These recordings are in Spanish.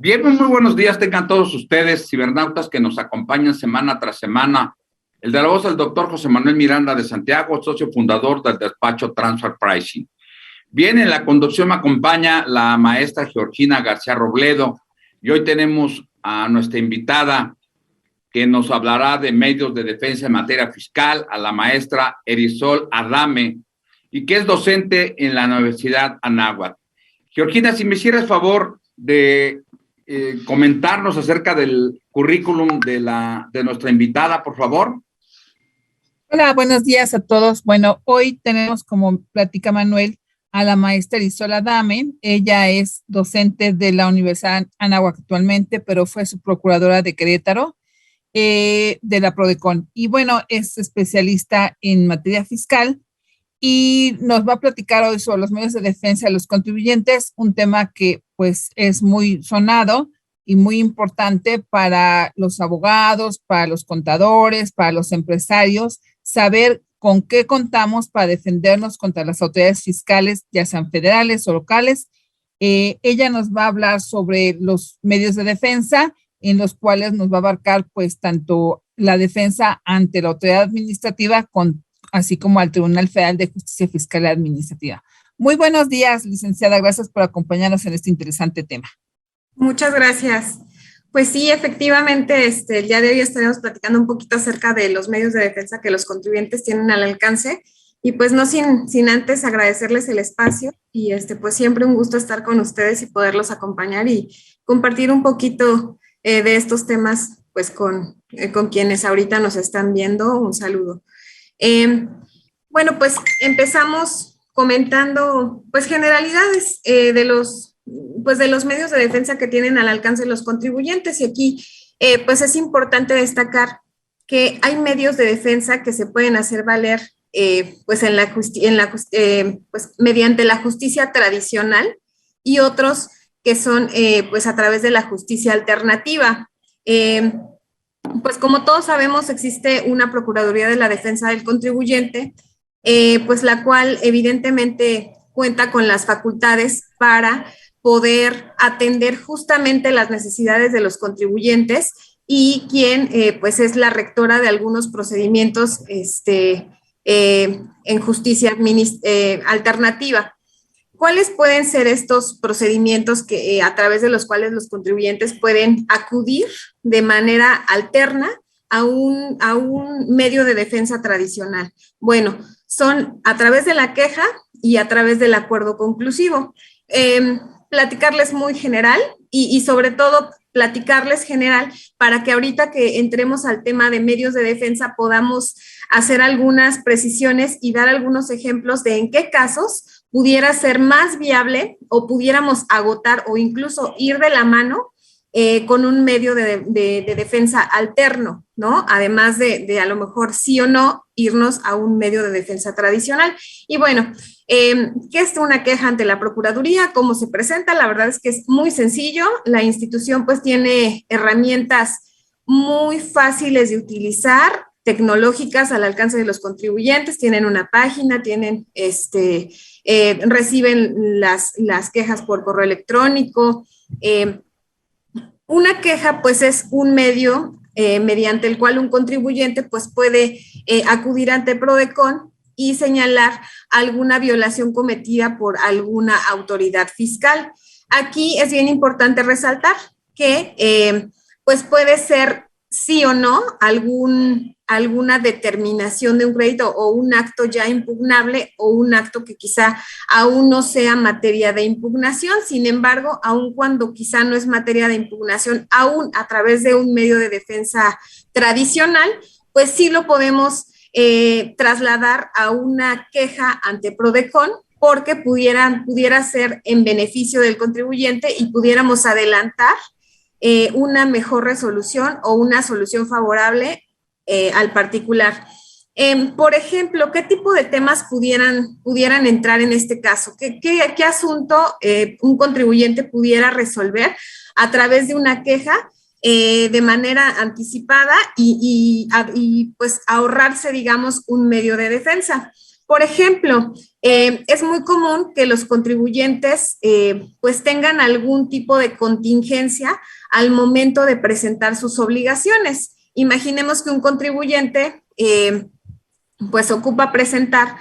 Bien, muy buenos días tengan todos ustedes, cibernautas que nos acompañan semana tras semana. El de la voz del doctor José Manuel Miranda de Santiago, socio fundador del despacho Transfer Pricing. Bien, en la conducción me acompaña la maestra Georgina García Robledo y hoy tenemos a nuestra invitada que nos hablará de medios de defensa en materia fiscal, a la maestra Erisol Adame, y que es docente en la Universidad Anáhuac. Georgina, si me hicieras favor de comentarnos acerca del currículum de nuestra invitada, por favor. Hola, buenos días a todos. Bueno, hoy tenemos, como platica Manuel, a la maestra Erisol Adame. Ella es docente de la Universidad Anáhuac actualmente, pero fue su procuradora de Querétaro, de la Prodecon. Y bueno, es especialista en materia fiscal y nos va a platicar hoy sobre los medios de defensa de los contribuyentes, un tema que pues es muy sonado y muy importante para los abogados, para los contadores, para los empresarios, saber con qué contamos para defendernos contra las autoridades fiscales, ya sean federales o locales. Ella nos va a hablar sobre los medios de defensa, en los cuales nos va a abarcar pues tanto la defensa ante la autoridad administrativa así como al Tribunal Federal de Justicia Fiscal y Administrativa. Muy buenos días, licenciada. Gracias por acompañarnos en este interesante tema. Muchas gracias. Pues sí, efectivamente, el día de hoy estaremos platicando un poquito acerca de los medios de defensa que los contribuyentes tienen al alcance y pues no sin antes agradecerles el espacio y pues siempre un gusto estar con ustedes y poderlos acompañar y compartir un poquito de estos temas pues con quienes ahorita nos están viendo. Un saludo. Bueno, pues empezamos comentando pues generalidades de los medios de defensa que tienen al alcance los contribuyentes, y aquí pues es importante destacar que hay medios de defensa que se pueden hacer valer pues mediante la justicia tradicional, y otros que son pues a través de la justicia alternativa. Pues como todos sabemos, existe una Procuraduría de la Defensa del Contribuyente, pues la cual evidentemente cuenta con las facultades para poder atender justamente las necesidades de los contribuyentes, y quien pues es la rectora de algunos procedimientos en justicia alternativa. ¿Cuáles pueden ser estos procedimientos que, a través de los cuales los contribuyentes pueden acudir de manera alterna a un medio de defensa tradicional? Bueno, son a través de la queja y a través del acuerdo conclusivo. Platicarles muy general y sobre todo platicarles general para que ahorita que entremos al tema de medios de defensa podamos hacer algunas precisiones y dar algunos ejemplos de en qué casos pudiera ser más viable o pudiéramos agotar o incluso ir de la mano con un medio de defensa alterno, ¿no? Además de a lo mejor sí o no irnos a un medio de defensa tradicional. Y bueno, ¿qué es una queja ante la Procuraduría? ¿Cómo se presenta? La verdad es que es muy sencillo. La institución pues tiene herramientas muy fáciles de utilizar, tecnológicas al alcance de los contribuyentes. Tienen una página, tienen reciben las quejas por correo electrónico. Una queja pues es un medio mediante el cual un contribuyente pues puede acudir ante Prodecon y señalar alguna violación cometida por alguna autoridad fiscal. Aquí es bien importante resaltar que pues puede ser sí o no alguna determinación de un crédito o un acto ya impugnable o un acto que quizá aún no sea materia de impugnación. Sin embargo, aun cuando quizá no es materia de impugnación, aún a través de un medio de defensa tradicional, pues sí lo podemos trasladar a una queja ante Prodecon, porque pudiera ser en beneficio del contribuyente y pudiéramos adelantar una mejor resolución o una solución favorable al particular. Por ejemplo, ¿qué tipo de temas pudieran entrar en este caso? ¿Qué asunto un contribuyente pudiera resolver a través de una queja de manera anticipada y pues ahorrarse, digamos, un medio de defensa? Por ejemplo, es muy común que los contribuyentes pues tengan algún tipo de contingencia al momento de presentar sus obligaciones. Imaginemos que un contribuyente pues ocupa presentar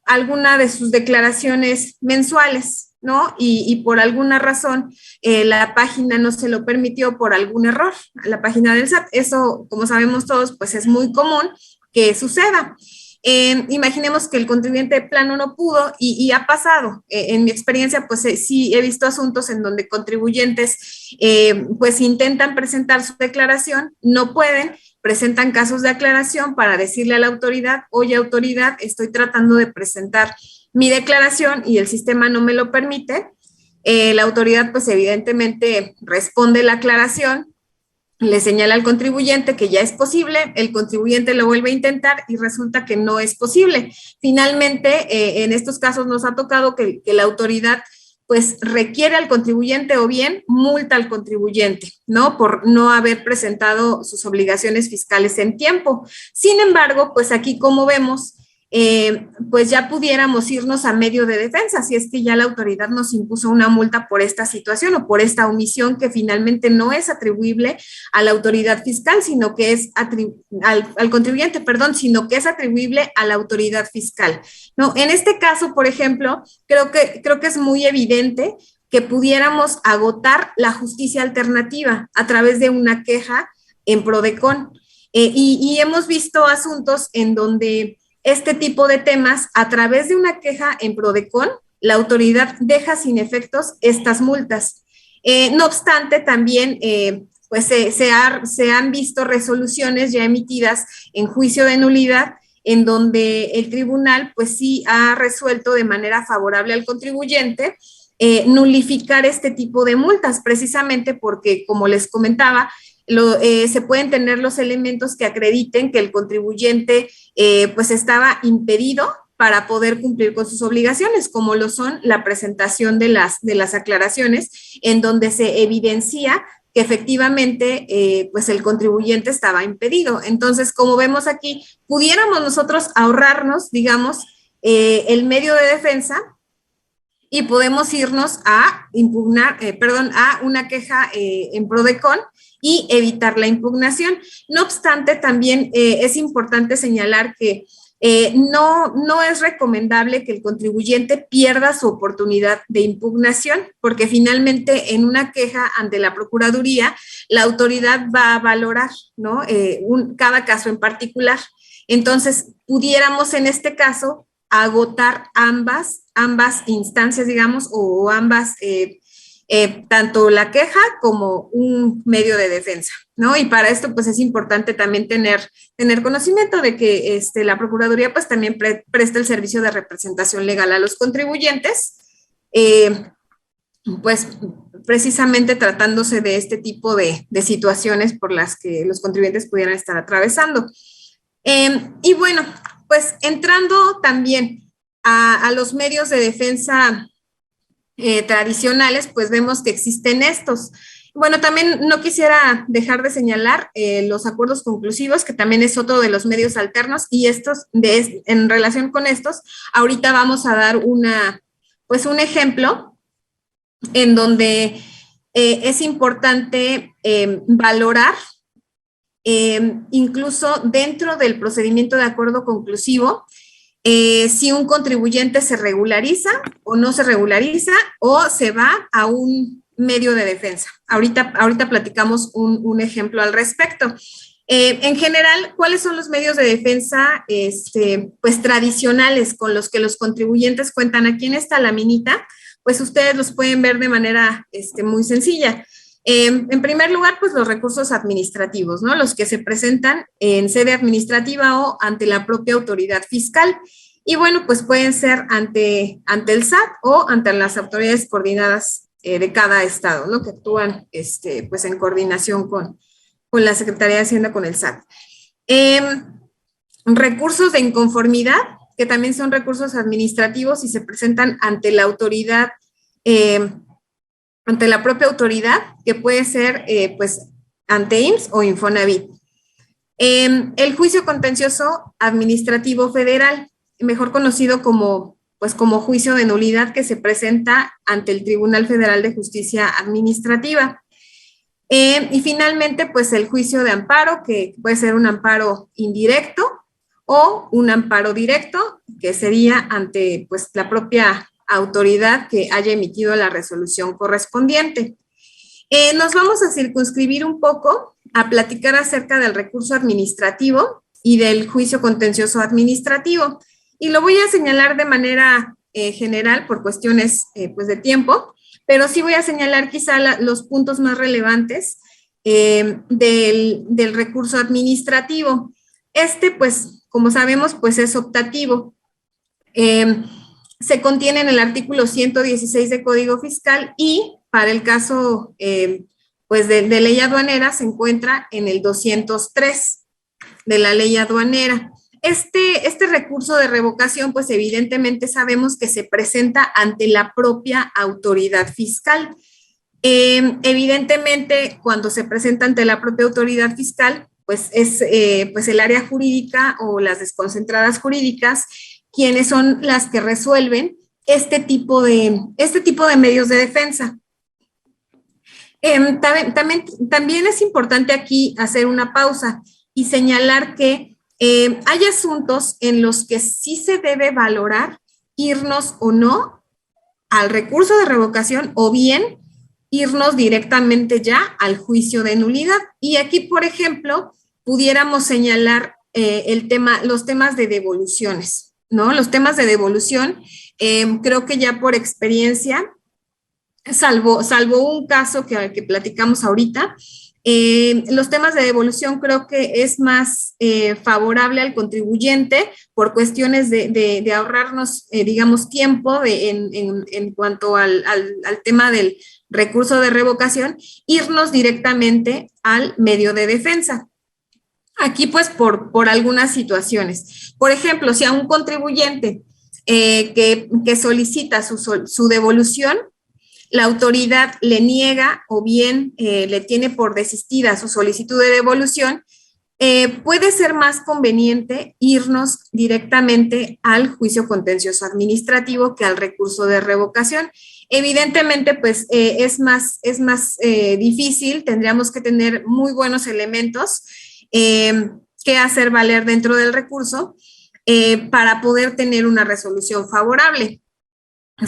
alguna de sus declaraciones mensuales, ¿no? Y por alguna razón la página no se lo permitió por algún error, la página del SAT. Eso, como sabemos todos, pues es muy común que suceda. Imaginemos que el contribuyente de plano no pudo y ha pasado. En mi experiencia, pues sí he visto asuntos en donde contribuyentes pues intentan presentar su declaración, no pueden, presentan casos de aclaración para decirle a la autoridad, oye autoridad, estoy tratando de presentar mi declaración y el sistema no me lo permite. La autoridad pues evidentemente responde la aclaración, le señala al contribuyente que ya es posible, el contribuyente lo vuelve a intentar y resulta que no es posible. Finalmente, en estos casos nos ha tocado que la autoridad pues requiere al contribuyente o bien multa al contribuyente, ¿no? Por no haber presentado sus obligaciones fiscales en tiempo. Sin embargo, pues aquí como vemos, pues ya pudiéramos irnos a medio de defensa, si es que ya la autoridad nos impuso una multa por esta situación o por esta omisión que finalmente no es atribuible a la autoridad fiscal, sino que es al contribuyente, perdón, sino que es atribuible a la autoridad fiscal, ¿no? En este caso, por ejemplo, creo que es muy evidente que pudiéramos agotar la justicia alternativa a través de una queja en PRODECON. Y hemos visto asuntos en donde este tipo de temas, a través de una queja en PRODECON, la autoridad deja sin efectos estas multas. No obstante, también pues se han visto resoluciones ya emitidas en juicio de nulidad, en donde el tribunal pues sí ha resuelto de manera favorable al contribuyente nulificar este tipo de multas, precisamente porque, como les comentaba, se pueden tener los elementos que acrediten que el contribuyente pues estaba impedido para poder cumplir con sus obligaciones, como lo son la presentación de las aclaraciones, en donde se evidencia que efectivamente pues el contribuyente estaba impedido. Entonces, como vemos aquí, pudiéramos nosotros ahorrarnos, digamos, el medio de defensa y podemos irnos a impugnar, a una queja en PRODECON y evitar la impugnación. No obstante, también es importante señalar que no es recomendable que el contribuyente pierda su oportunidad de impugnación, porque finalmente en una queja ante la Procuraduría, la autoridad va a valorar, ¿no? Cada caso en particular. Entonces, pudiéramos en este caso agotar ambas instancias, digamos, o ambas tanto la queja como un medio de defensa, ¿no? Y para esto, pues es importante también tener conocimiento de que la Procuraduría, pues también presta el servicio de representación legal a los contribuyentes, pues precisamente tratándose de este tipo de situaciones por las que los contribuyentes pudieran estar atravesando. Y bueno, pues entrando también a los medios de defensa tradicionales, pues vemos que existen estos. Bueno, también no quisiera dejar de señalar los acuerdos conclusivos, que también es otro de los medios alternos, y estos, en relación con estos, ahorita vamos a dar un ejemplo en donde es importante valorar incluso dentro del procedimiento de acuerdo conclusivo, si un contribuyente se regulariza o no se regulariza o se va a un medio de defensa. Ahorita platicamos un ejemplo al respecto. En general, ¿cuáles son los medios de defensa pues tradicionales con los que los contribuyentes cuentan? Aquí en esta laminita, pues ustedes los pueden ver de manera muy sencilla. En primer lugar, pues los recursos administrativos, ¿no? Los que se presentan en sede administrativa o ante la propia autoridad fiscal. Y bueno, pues pueden ser ante el SAT o ante las autoridades coordinadas de cada estado, ¿no? Que actúan pues en coordinación con la Secretaría de Hacienda, con el SAT. Recursos de inconformidad, que también son recursos administrativos y se presentan ante la autoridad, ante la propia autoridad, que puede ser pues ante IMSS o Infonavit. El juicio contencioso administrativo federal, mejor conocido como, pues, como juicio de nulidad que se presenta ante el Tribunal Federal de Justicia Administrativa. Y finalmente, pues el juicio de amparo, que puede ser un amparo indirecto o un amparo directo, que sería ante, pues, la propia autoridad que haya emitido la resolución correspondiente. Nos vamos a circunscribir un poco a platicar acerca del recurso administrativo y del juicio contencioso administrativo. Y lo voy a señalar de manera general por cuestiones pues de tiempo, pero sí voy a señalar quizá los puntos más relevantes del recurso administrativo. Pues, como sabemos, pues es optativo. Se contiene en el artículo 116 de Código Fiscal y para el caso pues de ley aduanera se encuentra en el 203 de la ley aduanera. Este recurso de revocación, pues evidentemente sabemos que se presenta ante la propia autoridad fiscal. Evidentemente, cuando se presenta ante la propia autoridad fiscal, pues es pues el área jurídica o las desconcentradas jurídicas quienes son las que resuelven este tipo de medios de defensa. También es importante aquí hacer una pausa y señalar que hay asuntos en los que sí se debe valorar irnos o no al recurso de revocación o bien irnos directamente ya al juicio de nulidad. Y aquí, por ejemplo, pudiéramos señalar los temas de devoluciones, ¿no? Los temas de devolución, creo que ya por experiencia, salvo un caso que platicamos ahorita, los temas de devolución creo que es más favorable al contribuyente por cuestiones de ahorrarnos, digamos, tiempo en cuanto al tema del recurso de revocación, irnos directamente al medio de defensa. Aquí, pues, por algunas situaciones. Por ejemplo, si a un contribuyente que solicita su devolución, la autoridad le niega o bien le tiene por desistida su solicitud de devolución, puede ser más conveniente irnos directamente al juicio contencioso administrativo que al recurso de revocación. Evidentemente, pues es más difícil, tendríamos que tener muy buenos elementos que hacer valer dentro del recurso para poder tener una resolución favorable.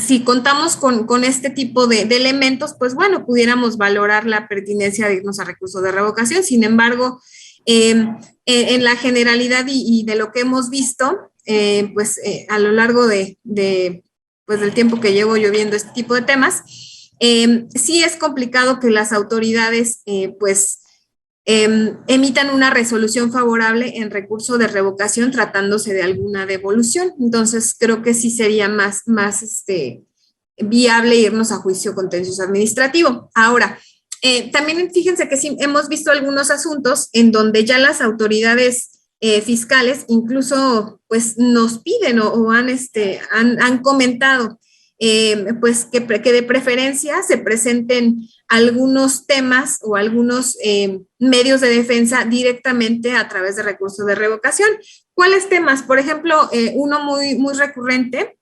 Si contamos con este tipo de elementos, pues bueno, pudiéramos valorar la pertinencia de irnos a recurso de revocación. Sin embargo, en la generalidad y de lo que hemos visto, pues a lo largo pues del tiempo que llevo yo viendo este tipo de temas, sí es complicado que las autoridades pues emitan una resolución favorable en recurso de revocación tratándose de alguna devolución. Entonces, creo que sí sería más viable irnos a juicio contencioso administrativo. Ahora, también fíjense que sí hemos visto algunos asuntos en donde ya las autoridades fiscales incluso pues nos piden o han comentado pues que de preferencia se presenten algunos temas o algunos medios de defensa directamente a través de recursos de revocación. ¿Cuáles temas? Por ejemplo, uno muy recurrente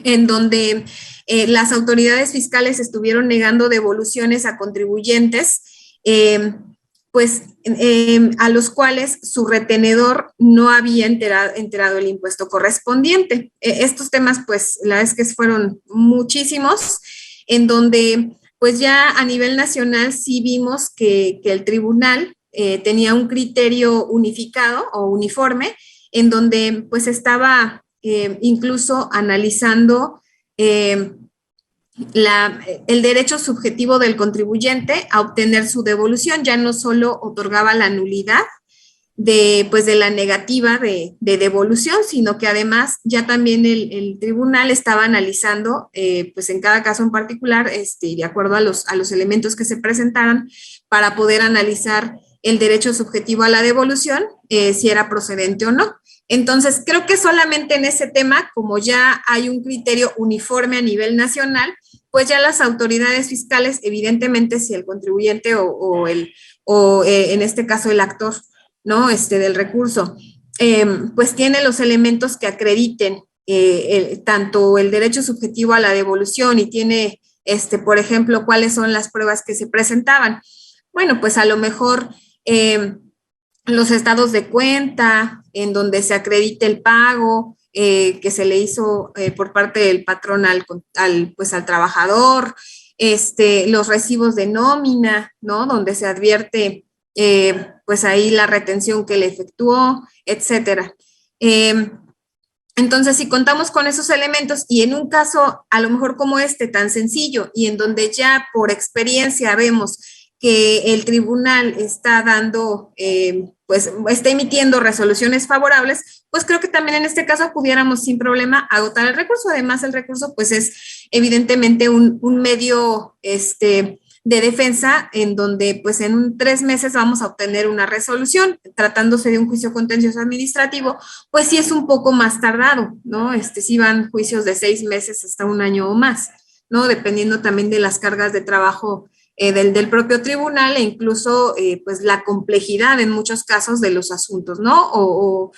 en donde las autoridades fiscales estuvieron negando devoluciones a contribuyentes pues a los cuales su retenedor no había enterado el impuesto correspondiente. Estos temas, pues, la verdad es que fueron muchísimos, en donde, pues, ya a nivel nacional sí vimos que el tribunal tenía un criterio unificado o uniforme, en donde, pues, estaba incluso analizando el derecho subjetivo del contribuyente a obtener su devolución. Ya no solo otorgaba la nulidad de la negativa de devolución, sino que además ya también el tribunal estaba analizando, pues en cada caso en particular, de acuerdo a los elementos que se presentaran, para poder analizar el derecho subjetivo a la devolución, si era procedente o no. Entonces, creo que solamente en ese tema, como ya hay un criterio uniforme a nivel nacional, pues ya las autoridades fiscales, evidentemente, si el contribuyente o en este caso el actor, ¿no? Del recurso, pues tiene los elementos que acrediten tanto el derecho subjetivo a la devolución y tiene, por ejemplo, cuáles son las pruebas que se presentaban. Bueno, pues a lo mejor los estados de cuenta en donde se acredite el pago que se le hizo por parte del patrón al trabajador, los recibos de nómina, ¿no? Donde se advierte pues ahí la retención que le efectuó, etcétera. Entonces, si contamos con esos elementos y en un caso a lo mejor como tan sencillo y en donde ya por experiencia vemos que el tribunal está dando, pues está emitiendo resoluciones favorables, pues creo que también en este caso pudiéramos sin problema agotar el recurso. Además, el recurso pues es evidentemente un medio de defensa en donde pues en 3 meses vamos a obtener una resolución. Tratándose de un juicio contencioso administrativo, pues sí es un poco más tardado, ¿no? Sí van juicios de 6 meses hasta 1 año o más, ¿no? Dependiendo también de las cargas de trabajo del propio tribunal e incluso pues la complejidad en muchos casos de los asuntos, ¿no? O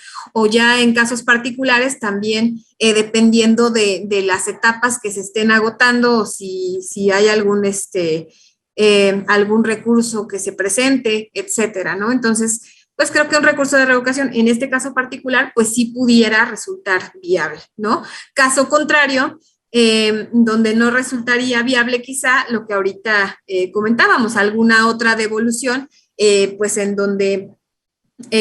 ya en casos particulares también dependiendo de las etapas que se estén agotando o si hay algún algún recurso que se presente, etcétera, ¿no? Entonces, pues creo que un recurso de revocación en este caso particular pues sí pudiera resultar viable, ¿no? Caso contrario, donde no resultaría viable quizá lo que ahorita comentábamos, alguna otra devolución, pues en donde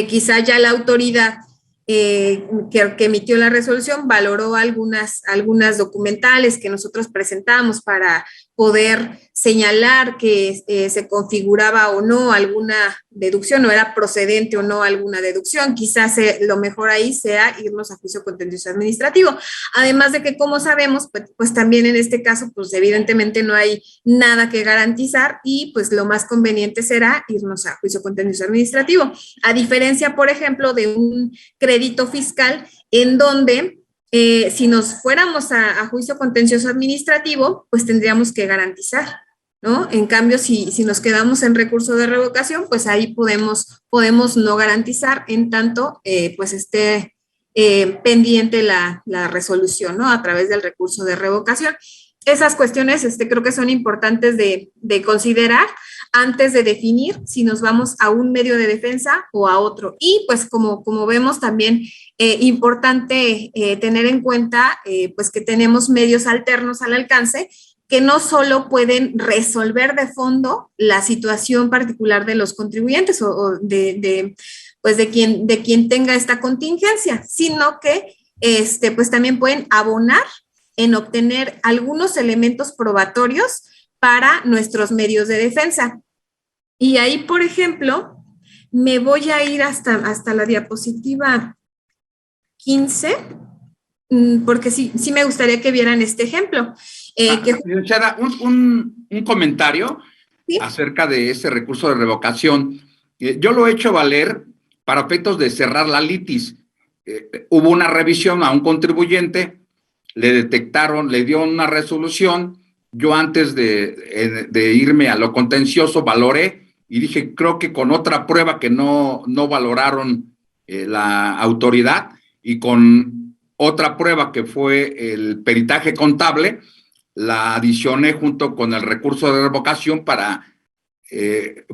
quizá ya la autoridad que emitió la resolución valoró algunas documentales que nosotros presentamos para poder señalar que se configuraba o no alguna deducción, o era procedente o no alguna deducción. Quizás lo mejor ahí sea irnos a juicio contencioso administrativo. Además de que, como sabemos, pues también en este caso, pues evidentemente no hay nada que garantizar y pues lo más conveniente será irnos a juicio contencioso administrativo. A diferencia, por ejemplo, de un crédito fiscal en donde si nos fuéramos a juicio contencioso administrativo, pues tendríamos que garantizar, ¿no? En cambio, si nos quedamos en recurso de revocación, pues ahí podemos no garantizar en tanto pues esté pendiente la resolución, ¿no? A través del recurso de revocación. Esas cuestiones creo que son importantes de considerar antes de definir si nos vamos a un medio de defensa o a otro. Y pues como vemos también importante tener en cuenta pues que tenemos medios alternos al alcance que no solo pueden resolver de fondo la situación particular de los contribuyentes o de quien tenga esta contingencia, sino que pues también pueden abonar en obtener algunos elementos probatorios para nuestros medios de defensa. Y ahí, por ejemplo, me voy a ir hasta la diapositiva 15, porque sí me gustaría que vieran este ejemplo. Licenciada, un comentario ¿sí? acerca de ese recurso de revocación. Yo lo he hecho valer para efectos de cerrar la litis. Hubo una revisión a un contribuyente, le detectaron, le dio una resolución. Yo antes de irme a lo contencioso valoré y dije, creo que con otra prueba que no valoraron la autoridad y con otra prueba que fue el peritaje contable, la adicioné junto con el recurso de revocación para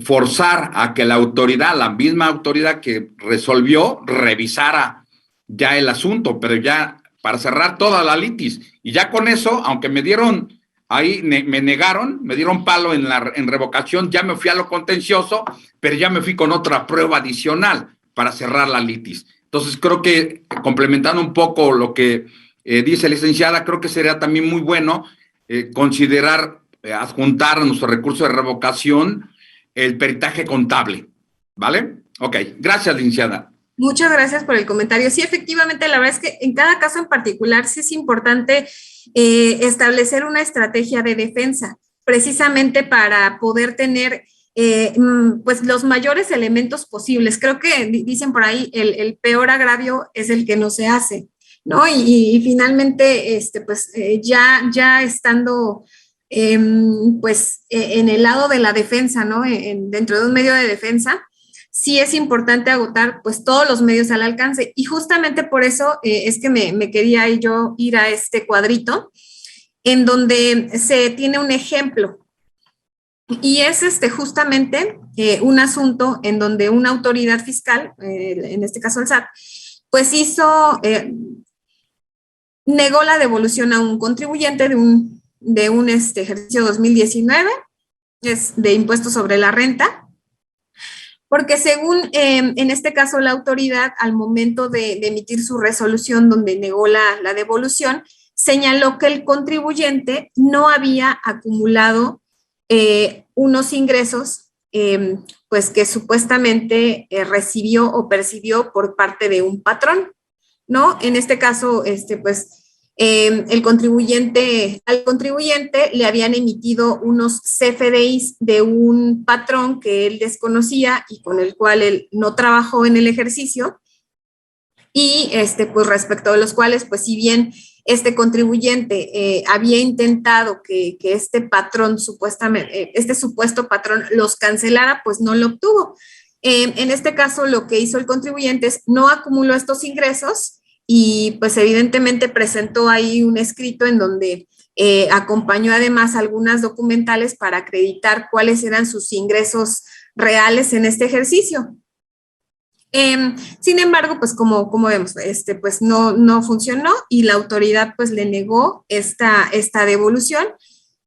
forzar a que la autoridad, la misma autoridad que resolvió, revisara ya el asunto, pero ya para cerrar toda la litis. Y ya con eso, aunque me dieron, ahí me negaron, me dieron palo en revocación, ya me fui a lo contencioso, pero ya me fui con otra prueba adicional para cerrar la litis. Entonces creo que complementando un poco lo que dice la licenciada, creo que sería también muy bueno considerar adjuntar a nuestro recurso de revocación el peritaje contable, ¿vale? Ok, gracias, licenciada. Muchas gracias por el comentario. Sí, efectivamente, la verdad es que en cada caso en particular sí es importante establecer una estrategia de defensa, precisamente para poder tener pues los mayores elementos posibles. Creo que dicen por ahí, el peor agravio es el que no se hace, ¿no? Y finalmente, pues ya estando pues en el lado de la defensa, ¿no? Dentro de un medio de defensa, sí es importante agotar pues todos los medios al alcance. Y justamente por eso es que me quería yo ir a este cuadrito, en donde se tiene un ejemplo. Y es justamente un asunto en donde una autoridad fiscal, en este caso el SAT, pues negó la devolución a un contribuyente de un ejercicio 2019, es de impuestos sobre la renta, porque según en este caso la autoridad, al momento de emitir su resolución donde negó la devolución, señaló que el contribuyente no había acumulado unos ingresos pues que supuestamente recibió o percibió por parte de un patrón, ¿no? En este caso, pues al contribuyente le habían emitido unos CFDIs de un patrón que él desconocía y con el cual él no trabajó en el ejercicio, y pues respecto a los cuales, pues si bien este contribuyente había intentado que este patrón supuestamente, este supuesto patrón los cancelara, pues no lo obtuvo. En este caso, lo que hizo el contribuyente es no acumuló estos ingresos y pues evidentemente presentó ahí un escrito en donde acompañó además algunas documentales para acreditar cuáles eran sus ingresos reales en este ejercicio. Sin embargo, pues como vemos, pues no funcionó y la autoridad pues le negó esta devolución,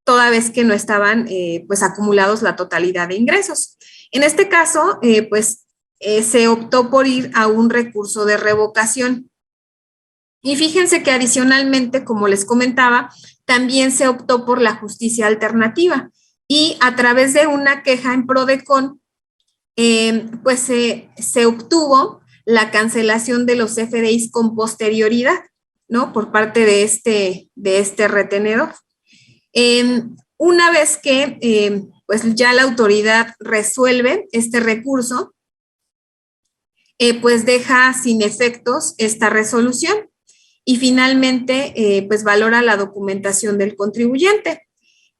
toda vez que no estaban pues acumulados la totalidad de ingresos. En este caso, pues se optó por ir a un recurso de revocación. Y fíjense que adicionalmente, como les comentaba, también se optó por la justicia alternativa y a través de una queja en PRODECON, pues se obtuvo la cancelación de los FDIs con posterioridad, ¿no? Por parte de este retenedor. Una vez que pues ya la autoridad resuelve este recurso, pues deja sin efectos esta resolución y finalmente pues valora la documentación del contribuyente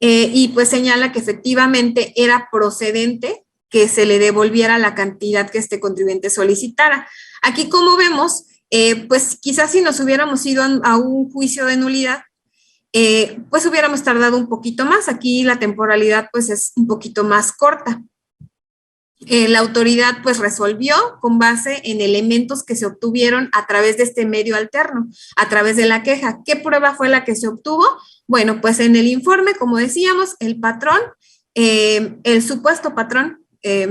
y pues señala que efectivamente era procedente que se le devolviera la cantidad que este contribuyente solicitara. Aquí, como vemos, pues quizás si nos hubiéramos ido a un juicio de nulidad, pues hubiéramos tardado un poquito más. Aquí la temporalidad pues es un poquito más corta. La autoridad pues resolvió con base en elementos que se obtuvieron a través de este medio alterno, a través de la queja. ¿Qué prueba fue la que se obtuvo? Bueno, pues en el informe, como decíamos, el patrón, el supuesto patrón,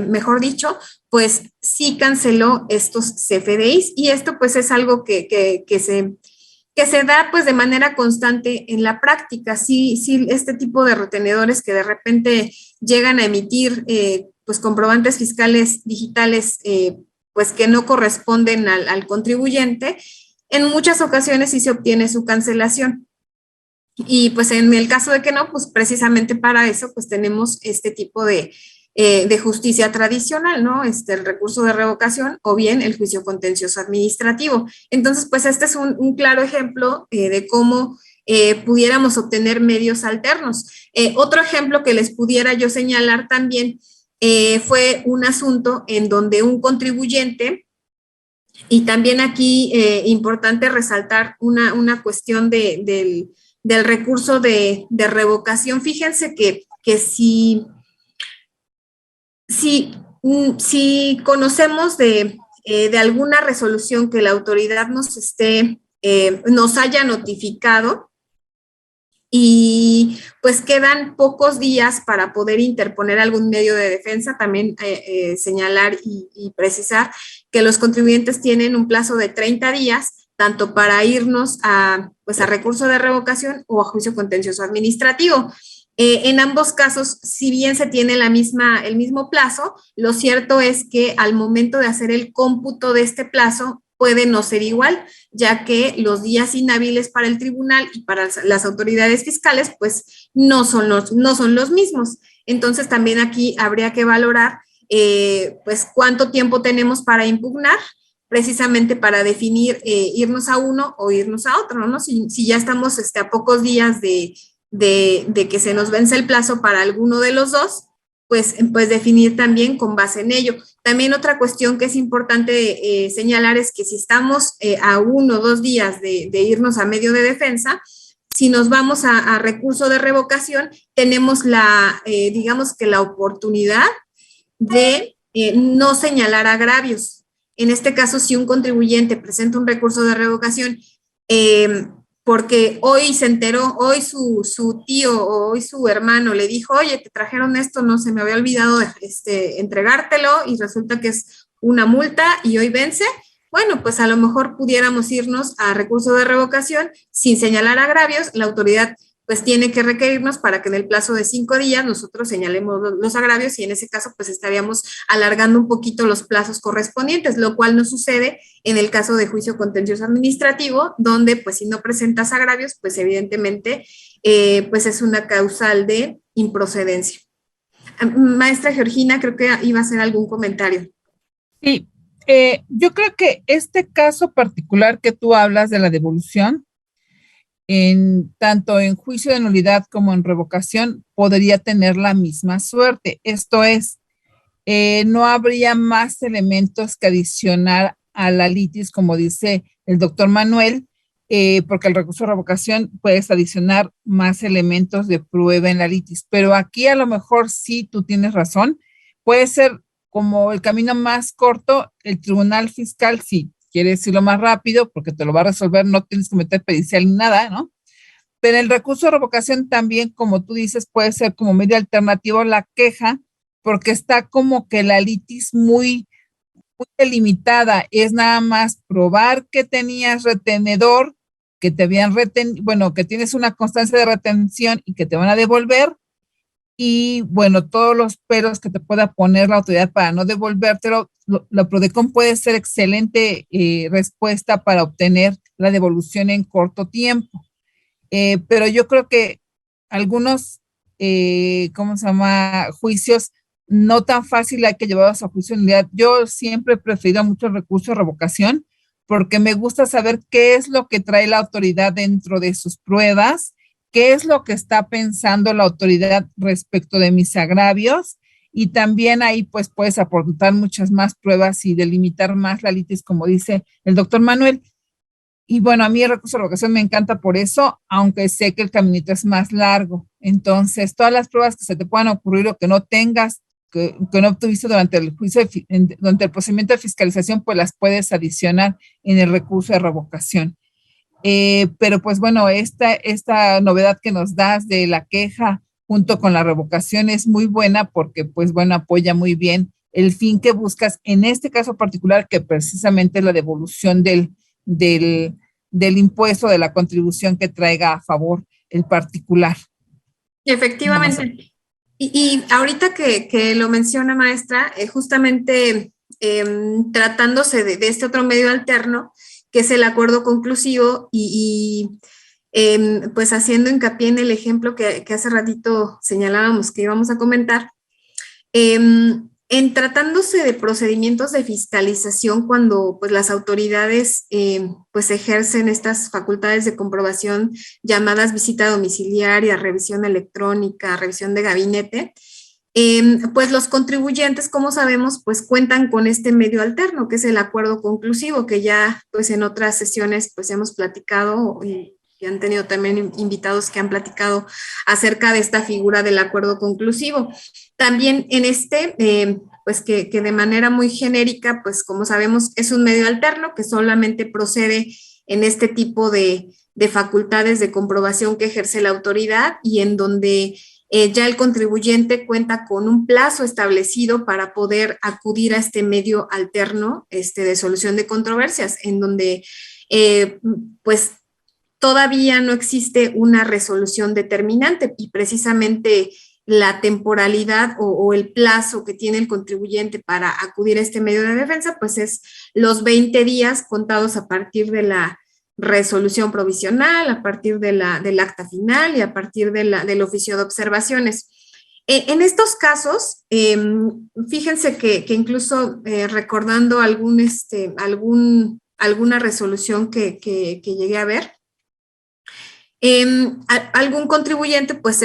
mejor dicho, pues sí canceló estos CFDIs y esto pues es algo que se da pues de manera constante en la práctica. Sí, este tipo de retenedores que de repente llegan a emitir pues comprobantes fiscales digitales pues que no corresponden al contribuyente, en muchas ocasiones sí se obtiene su cancelación. Y pues en el caso de que no, pues precisamente para eso pues tenemos este tipo de justicia tradicional, ¿no? El recurso de revocación o bien el juicio contencioso administrativo. Entonces, pues este es un claro ejemplo de cómo pudiéramos obtener medios alternos. Otro ejemplo que les pudiera yo señalar también fue un asunto en donde un contribuyente, y también aquí importante resaltar una cuestión del recurso de revocación. Fíjense que si conocemos de alguna resolución que la autoridad nos haya notificado y pues quedan pocos días para poder interponer algún medio de defensa, también señalar y precisar que los contribuyentes tienen un plazo de 30 días, tanto para irnos a recurso de revocación o a juicio contencioso administrativo. En ambos casos, si bien se tiene el mismo plazo, lo cierto es que al momento de hacer el cómputo de este plazo puede no ser igual, ya que los días inhábiles para el tribunal y para las autoridades fiscales pues no son los mismos. Entonces también aquí habría que valorar pues cuánto tiempo tenemos para impugnar, precisamente para definir irnos a uno o irnos a otro, ¿no? Si ya estamos a pocos días de que se nos vence el plazo para alguno de los dos, pues definir también con base en ello. También otra cuestión que es importante señalar es que si estamos a 1 o 2 días de irnos a medio de defensa, si nos vamos a recurso de revocación, tenemos digamos que la oportunidad de no señalar agravios. En este caso, si un contribuyente presenta un recurso de revocación, porque hoy se enteró, hoy su tío o hoy su hermano le dijo, oye, te trajeron esto, no se me había olvidado entregártelo y resulta que es una multa y hoy vence, bueno, pues a lo mejor pudiéramos irnos a recurso de revocación sin señalar agravios, la autoridad pues tiene que requerirnos para que en el plazo de 5 días nosotros señalemos los agravios y en ese caso pues estaríamos alargando un poquito los plazos correspondientes, lo cual no sucede en el caso de juicio contencioso administrativo, donde pues si no presentas agravios, pues evidentemente pues es una causal de improcedencia. Maestra Georgina, creo que iba a hacer algún comentario. Sí, yo creo que este caso particular que tú hablas de la devolución, tanto en juicio de nulidad como en revocación, podría tener la misma suerte. Esto es, no habría más elementos que adicionar a la litis, como dice el doctor Manuel, porque el recurso de revocación puedes adicionar más elementos de prueba en la litis. Pero aquí a lo mejor sí tú tienes razón, puede ser como el camino más corto, el tribunal fiscal, si quieres irlo más rápido, porque te lo va a resolver, no tienes que meter pericial ni nada, ¿no? Pero el recurso de revocación también, como tú dices, puede ser como medio alternativo la queja, porque está como que la litis muy delimitada. Es nada más probar que tenías retenedor, que te habían bueno, que tienes una constancia de retención y que te van a devolver. Y bueno, todos los peros que te pueda poner la autoridad para no devolvértelo, la PRODECON puede ser excelente respuesta para obtener la devolución en corto tiempo. Pero yo creo que algunos, ¿cómo se llama? Juicios no tan fácil hay que llevarlos a juicio de nulidad. Yo siempre he preferido mucho el recurso de revocación porque me gusta saber qué es lo que trae la autoridad dentro de sus pruebas, qué es lo que está pensando la autoridad respecto de mis agravios y también ahí pues puedes aportar muchas más pruebas y delimitar más la litis, como dice el doctor Manuel. Y bueno, a mí el recurso de revocación me encanta por eso, aunque sé que el caminito es más largo. Entonces, todas las pruebas que se te puedan ocurrir o que no tengas, que no obtuviste durante el juicio, durante el procedimiento de fiscalización, pues las puedes adicionar en el recurso de revocación. Pero pues bueno, esta novedad que nos das de la queja junto con la revocación es muy buena porque pues bueno, apoya muy bien el fin que buscas en este caso particular, que precisamente es la devolución del impuesto, de la contribución que traiga a favor el particular. Efectivamente. Y ahorita que lo menciona, maestra, justamente tratándose de este otro medio alterno, que es el acuerdo conclusivo pues haciendo hincapié en el ejemplo que hace ratito señalábamos que íbamos a comentar, en tratándose de procedimientos de fiscalización cuando pues las autoridades pues ejercen estas facultades de comprobación llamadas visita domiciliaria, revisión electrónica, revisión de gabinete, pues los contribuyentes, como sabemos, pues cuentan con este medio alterno, que es el acuerdo conclusivo, que ya pues en otras sesiones pues hemos platicado y han tenido también invitados que han platicado acerca de esta figura del acuerdo conclusivo. También en pues que de manera muy genérica, pues como sabemos, es un medio alterno que solamente procede en este tipo de facultades de comprobación que ejerce la autoridad y en donde ya el contribuyente cuenta con un plazo establecido para poder acudir a este medio alterno de solución de controversias, en donde pues todavía no existe una resolución determinante y precisamente la temporalidad o el plazo que tiene el contribuyente para acudir a este medio de defensa, pues es los 20 días contados a partir de la resolución provisional, a partir del acta final y a partir del oficio de observaciones. En estos casos, fíjense que incluso recordando alguna resolución que llegué a ver, Algún contribuyente pues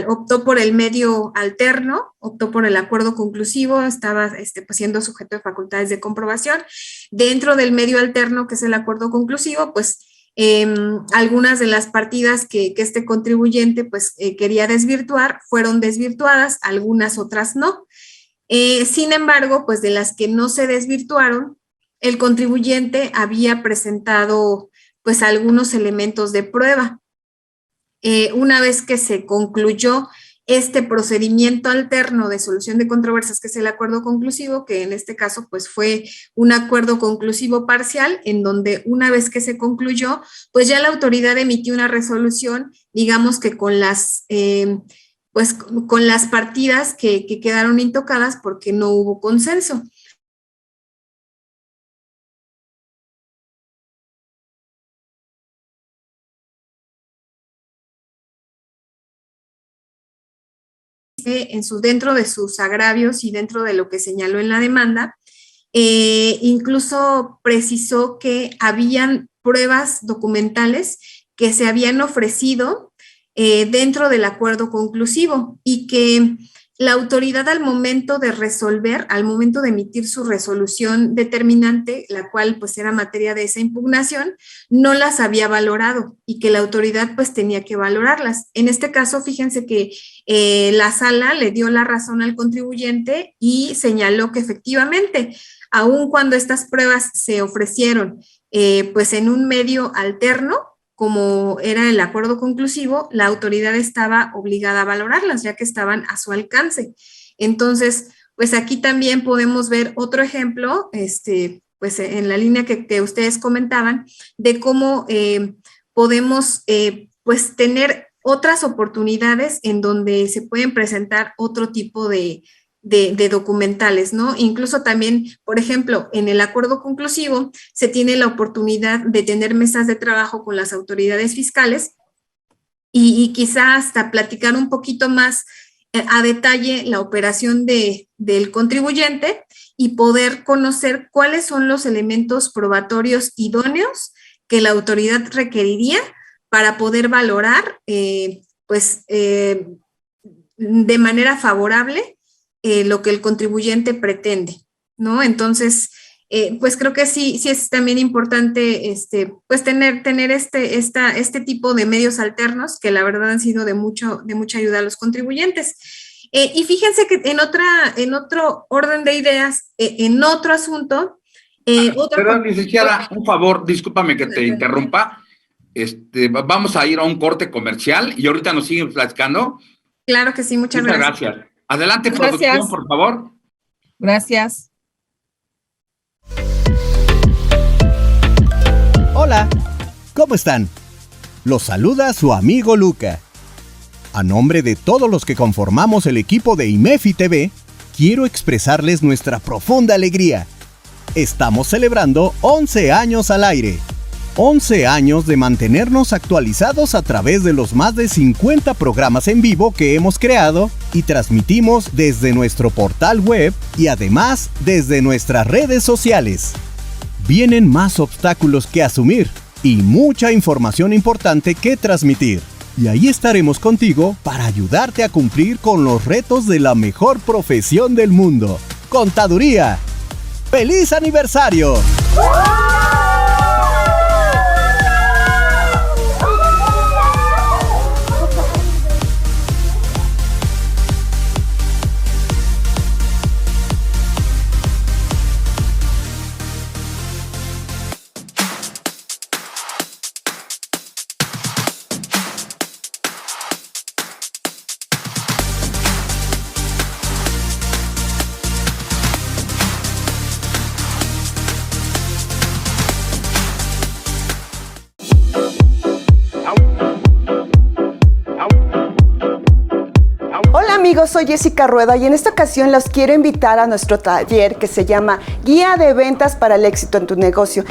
optó por el medio alterno, optó por el acuerdo conclusivo, estaba pues, siendo sujeto de facultades de comprobación. Dentro del medio alterno, que es el acuerdo conclusivo, pues algunas de las partidas que este contribuyente pues quería desvirtuar fueron desvirtuadas, algunas otras no. Sin embargo, pues de las que no se desvirtuaron, el contribuyente había presentado pues algunos elementos de prueba. Una vez que se concluyó este procedimiento alterno de solución de controversias, que es el acuerdo conclusivo, que en este caso pues fue un acuerdo conclusivo parcial, en donde una vez que se concluyó, pues ya la autoridad emitió una resolución, digamos que con las partidas que quedaron intocadas porque no hubo consenso. Dentro de sus agravios y dentro de lo que señaló en la demanda, incluso precisó que habían pruebas documentales que se habían ofrecido dentro del acuerdo conclusivo y que la autoridad al momento de resolver, al momento de emitir su resolución determinante, la cual pues era materia de esa impugnación, no las había valorado y que la autoridad pues tenía que valorarlas. En este caso, fíjense que la sala le dio la razón al contribuyente y señaló que efectivamente, aun cuando estas pruebas se ofrecieron pues en un medio alterno, como era el acuerdo conclusivo, la autoridad estaba obligada a valorarlas, ya que estaban a su alcance. Entonces, pues aquí también podemos ver otro ejemplo, pues en la línea que ustedes comentaban, de cómo podemos pues tener otras oportunidades en donde se pueden presentar otro tipo de documentales, ¿no? Incluso también, por ejemplo, en el acuerdo conclusivo se tiene la oportunidad de tener mesas de trabajo con las autoridades fiscales y quizá hasta platicar un poquito más a detalle la operación del contribuyente y poder conocer cuáles son los elementos probatorios idóneos que la autoridad requeriría para poder valorar, de manera favorable lo que el contribuyente pretende, ¿no? Entonces, pues creo que sí es también importante, pues tener este tipo de medios alternos que la verdad han sido de mucha ayuda a los contribuyentes. Y fíjense que en otro orden de ideas, en otro asunto. Perdón, licenciada, un favor, discúlpame que te interrumpa. Vamos a ir a un corte comercial y ahorita nos siguen platicando. Claro que sí, muchas gracias. Adelante, producción, por favor. Gracias. Hola, ¿cómo están? Los saluda su amigo Luca. A nombre de todos los que conformamos el equipo de IMEFI TV, quiero expresarles nuestra profunda alegría. Estamos celebrando 11 años al aire. 11 años de mantenernos actualizados a través de los más de 50 programas en vivo que hemos creado y transmitimos desde nuestro portal web y además desde nuestras redes sociales. Vienen más obstáculos que asumir y mucha información importante que transmitir. Y ahí estaremos contigo para ayudarte a cumplir con los retos de la mejor profesión del mundo, Contaduría. ¡Feliz aniversario! Amigos, soy Jessica Rueda y en esta ocasión los quiero invitar a nuestro taller que se llama Guía de Ventas para el Éxito en tu Negocio.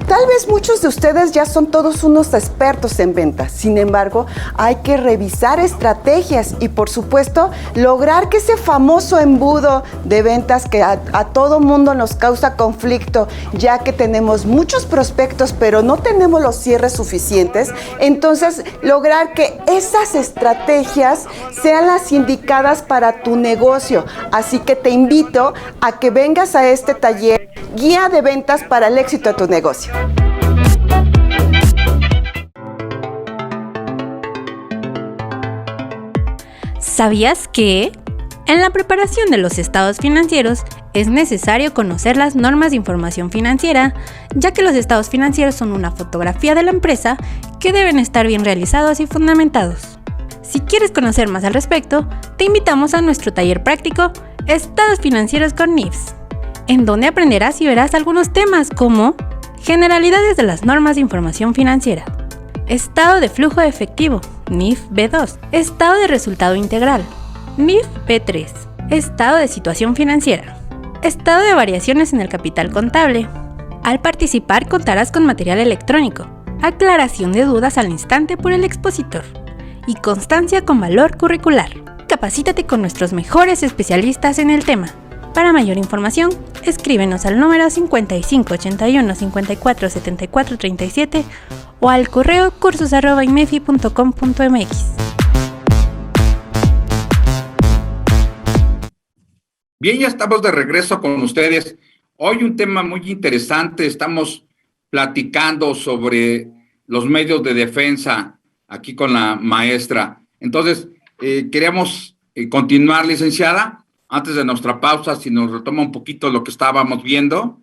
Tal vez muchos de ustedes ya son todos unos expertos en ventas. Sin embargo, hay que revisar estrategias y, por supuesto, lograr que ese famoso embudo de ventas que a todo mundo nos causa conflicto, ya que tenemos muchos prospectos, pero no tenemos los cierres suficientes. Entonces, lograr que esas estrategias sean las indicadas para tu negocio. Así que te invito a que vengas a este taller Guía de Ventas para el éxito de tu negocio. ¿Sabías que? En la preparación de los estados financieros es necesario conocer las normas de información financiera, ya que los estados financieros son una fotografía de la empresa que deben estar bien realizados y fundamentados. Si quieres conocer más al respecto, te invitamos a nuestro taller práctico Estados Financieros con NIFS, en donde aprenderás y verás algunos temas como generalidades de las normas de información financiera, estado de flujo de efectivo, NIF B2, estado de resultado integral, NIF B3, estado de situación financiera, estado de variaciones en el capital contable. Al participar contarás con material electrónico, aclaración de dudas al instante por el expositor y constancia con valor curricular. Capacítate con nuestros mejores especialistas en el tema. Para mayor información, escríbenos al número 55 81 54 74 37 o al correo cursos@imefi.com.mx. Bien, ya estamos de regreso con ustedes. Hoy un tema muy interesante. Estamos platicando sobre los medios de defensa aquí con la maestra. Entonces, queríamos continuar, licenciada. Antes de nuestra pausa, si nos retoma un poquito lo que estábamos viendo.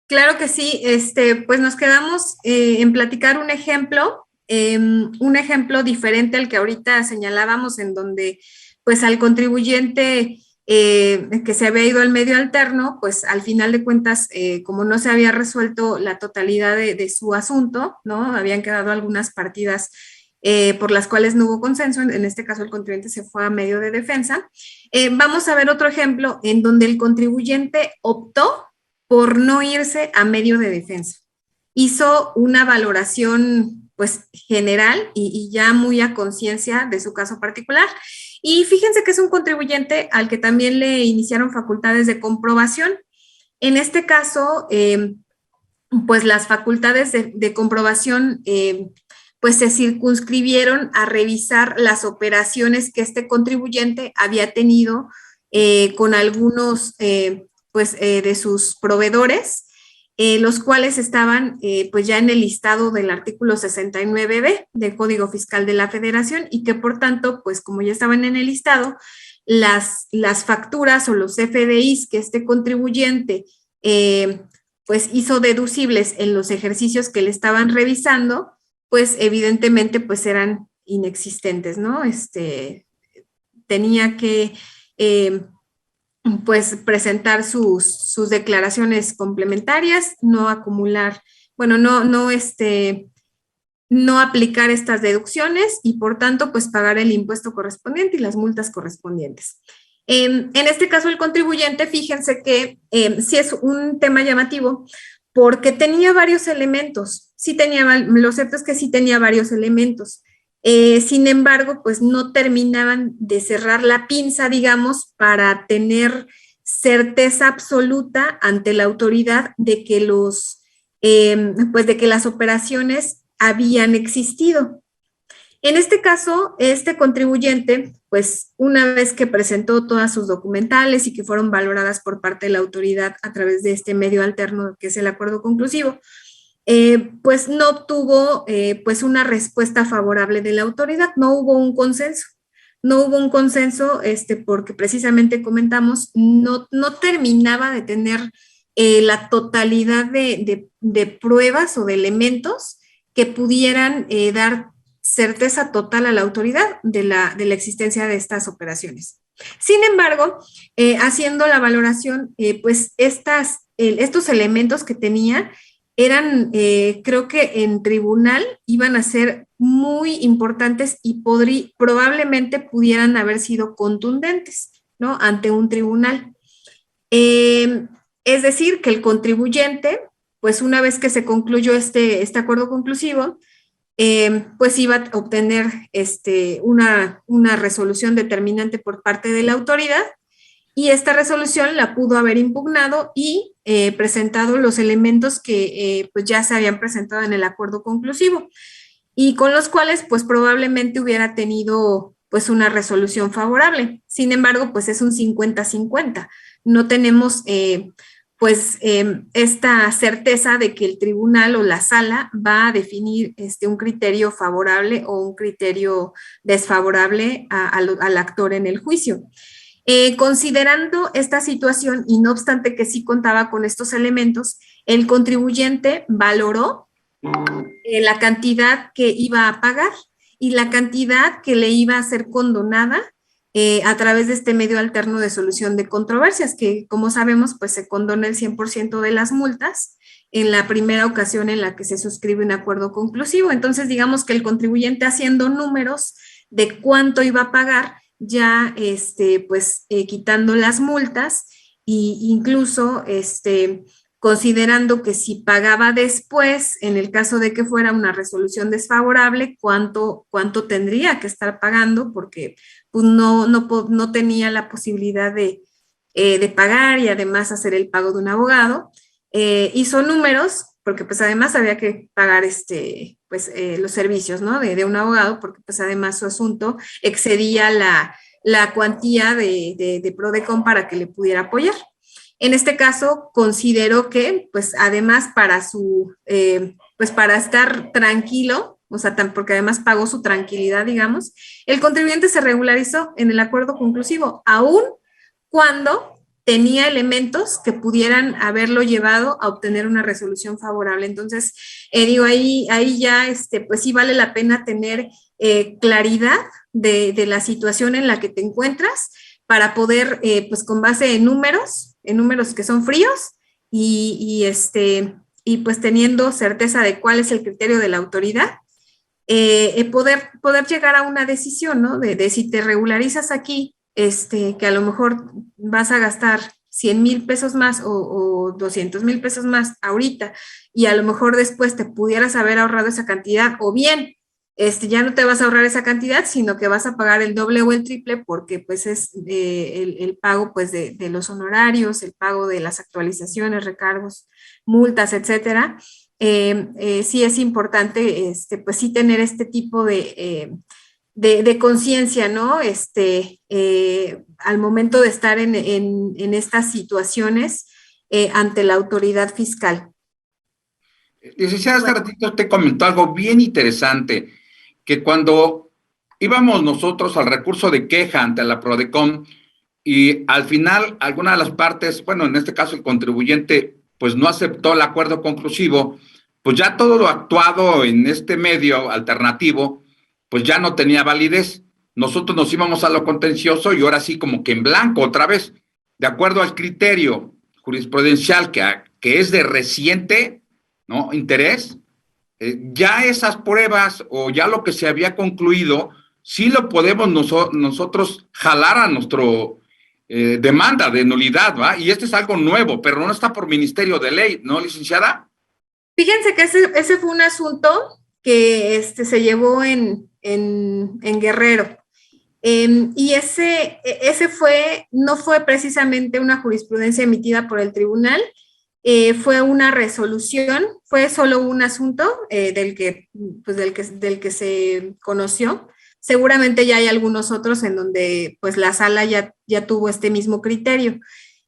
Claro que sí, pues nos quedamos en platicar un ejemplo diferente al que ahorita señalábamos, en donde pues al contribuyente que se había ido al medio alterno, pues al final de cuentas, como no se había resuelto la totalidad de su asunto, ¿no? Habían quedado algunas partidas por las cuales no hubo consenso. En este caso el contribuyente se fue a medio de defensa. Vamos a ver otro ejemplo en donde el contribuyente optó por no irse a medio de defensa. Hizo una valoración pues general y ya muy a conciencia de su caso particular. Y fíjense que es un contribuyente al que también le iniciaron facultades de comprobación. En este caso, pues las facultades de comprobación pues se circunscribieron a revisar las operaciones que este contribuyente había tenido con algunos de sus proveedores, los cuales estaban pues ya en el listado del artículo 69B del Código Fiscal de la Federación, y que por tanto, pues como ya estaban en el listado, las facturas o los FDIs que este contribuyente pues hizo deducibles en los ejercicios que le estaban revisando, pues evidentemente pues eran inexistentes, ¿no? Tenía que pues presentar sus declaraciones complementarias, no acumular, bueno, no aplicar estas deducciones y por tanto pues pagar el impuesto correspondiente y las multas correspondientes. En este caso el contribuyente, fíjense que sí es un tema llamativo porque tenía varios elementos. Lo cierto es que sí tenía varios elementos. Sin embargo, pues no terminaban de cerrar la pinza, digamos, para tener certeza absoluta ante la autoridad de que de que las operaciones habían existido. En este caso, este contribuyente, pues una vez que presentó todas sus documentales y que fueron valoradas por parte de la autoridad a través de este medio alterno que es el acuerdo conclusivo, pues no obtuvo pues una respuesta favorable de la autoridad, no hubo un consenso. No hubo un consenso porque precisamente comentamos, no terminaba de tener la totalidad de pruebas o de elementos que pudieran dar certeza total a la autoridad de la existencia de estas operaciones. Sin embargo, haciendo la valoración, pues estos elementos que tenía eran, creo que en tribunal iban a ser muy importantes y probablemente pudieran haber sido contundentes, ¿no? Ante un tribunal. Es decir, que el contribuyente pues una vez que se concluyó este acuerdo conclusivo, pues iba a obtener una resolución determinante por parte de la autoridad, y esta resolución la pudo haber impugnado y presentado los elementos que pues ya se habían presentado en el acuerdo conclusivo, y con los cuales pues probablemente hubiera tenido pues una resolución favorable. Sin embargo, pues es un 50-50. No tenemos esta certeza de que el tribunal o la sala va a definir un criterio favorable o un criterio desfavorable al actor en el juicio. Considerando esta situación, y no obstante que sí contaba con estos elementos, el contribuyente valoró la cantidad que iba a pagar y la cantidad que le iba a ser condonada a través de este medio alterno de solución de controversias, que como sabemos, pues se condona el 100% de las multas en la primera ocasión en la que se suscribe un acuerdo conclusivo. Entonces, digamos que el contribuyente, haciendo números de cuánto iba a pagar, ya quitando las multas, e incluso considerando que si pagaba después, en el caso de que fuera una resolución desfavorable, cuánto tendría que estar pagando, porque pues, no tenía la posibilidad de pagar y además hacer el pago de un abogado. Hizo números, porque pues además había que pagar los servicios, ¿no? de un abogado, porque pues además su asunto excedía la cuantía de Prodecon para que le pudiera apoyar. En este caso, consideró que, pues, además para estar tranquilo, o sea, porque además pagó su tranquilidad, digamos, el contribuyente se regularizó en el acuerdo conclusivo, aún cuando tenía elementos que pudieran haberlo llevado a obtener una resolución favorable. Entonces, ahí ya, pues sí vale la pena tener claridad de la situación en la que te encuentras, para poder, pues con base en números que son fríos y pues teniendo certeza de cuál es el criterio de la autoridad, poder llegar a una decisión, ¿no? De si te regularizas aquí, que a lo mejor vas a gastar 100,000 pesos más o 200,000 pesos más ahorita, y a lo mejor después te pudieras haber ahorrado esa cantidad, o bien ya no te vas a ahorrar esa cantidad, sino que vas a pagar el doble o el triple, porque pues es el pago pues de los honorarios, el pago de las actualizaciones, recargos, multas, etcétera. Sí es importante pues sí tener este tipo de conciencia, ¿no? Al momento de estar en estas situaciones ante la autoridad fiscal. Licenciada, hace ratito te comentó algo bien interesante, que cuando íbamos nosotros al recurso de queja ante la Prodecon y al final alguna de las partes, bueno, en este caso el contribuyente, pues no aceptó el acuerdo conclusivo, pues ya todo lo actuado en este medio alternativo, pues ya no tenía validez. Nosotros nos íbamos a lo contencioso y ahora sí como que en blanco otra vez, de acuerdo al criterio jurisprudencial que es de reciente, ¿no?, interés. Ya esas pruebas o ya lo que se había concluido, sí lo podemos nosotros jalar a nuestro demanda de nulidad, ¿va? Y es algo nuevo, pero no está por Ministerio de Ley, ¿no, licenciada? Fíjense que ese fue un asunto que se llevó en Guerrero. Y ese no fue precisamente una jurisprudencia emitida por el tribunal, fue una resolución, fue solo un asunto del que se conoció. Seguramente ya hay algunos otros en donde pues la sala ya tuvo este mismo criterio.